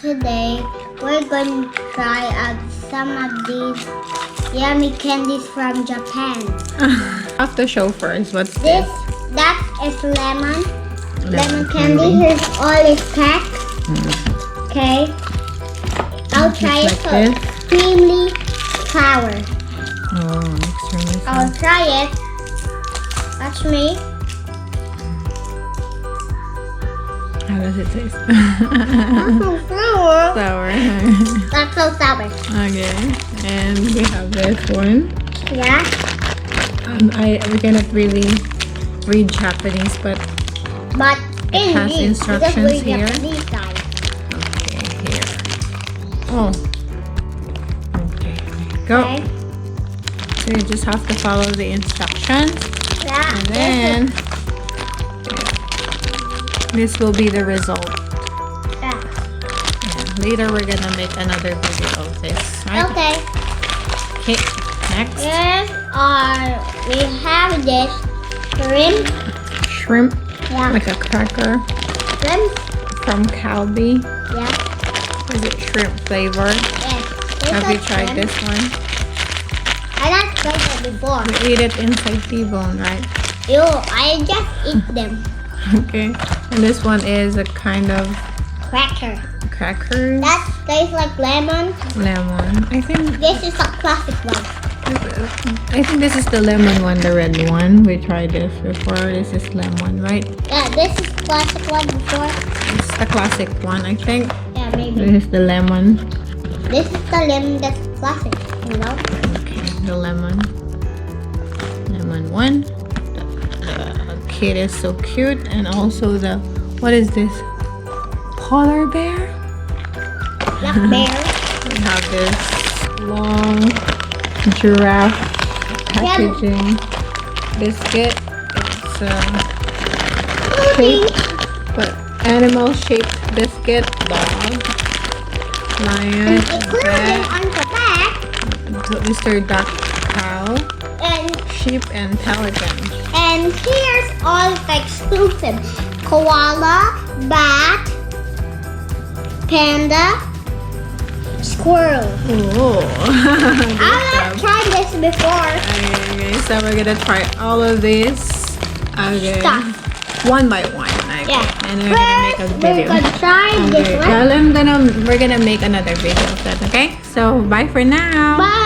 today we're going to try out some of these yummy candies from Japan. Have to show first. What's This, this? that is lemon candy. Here's all its pack. Okay. I'll try it. like So this. creamy sour. Oh, extremely I'll try it. Watch me. How does it taste? That's so sour. Sour. That's so sour. Okay. And we have this one. Yeah. We cannot really read Japanese, but But it has instructions here. Japanese guys. Okay, here. Oh. Okay. Go. Okay. So you just have to follow the instructions. Yeah. And then this will be the result. Yeah. And later we're gonna make another video of this, right? Okay. Okay. Next, We have this shrimp. shrimp, Yeah. like a cracker Shrimp. from Calbee. Yeah. Is it shrimp flavored? Yes. Have you tried this one? I not tried it before. You eat it inside T-bone, right? Ew, I just eat them. Okay. And this one is a kind of Cracker. crackers. That tastes like lemon. Lemon. I think This is a classic one. this is the lemon one, the red one. We tried this before. This is lemon, right? Yeah, this is classic one before. It's the classic one, I think. Yeah, maybe. This is the lemon. This is the lemon that's classic, you know? Okay, the lemon. Lemon one. The kid is so cute. And also the, what is this? Polar bear? Black bear. We have this long giraffe packaging biscuit. It's shaped, but animal shaped biscuit. Dog, lion, Including cat, on the back Mr. Duck, cow, and sheep, and pelican. And here's all the exclusive. Koala, bat, panda, squirrel. Oh. I've tried this before. Okay, so we're gonna try all of these. Okay. Stuff. One by one. Okay. Yeah. And we're gonna make a First, video. we're gonna try this Okay. one. Well, we're gonna make another video of that. Okay. So bye for now. Bye.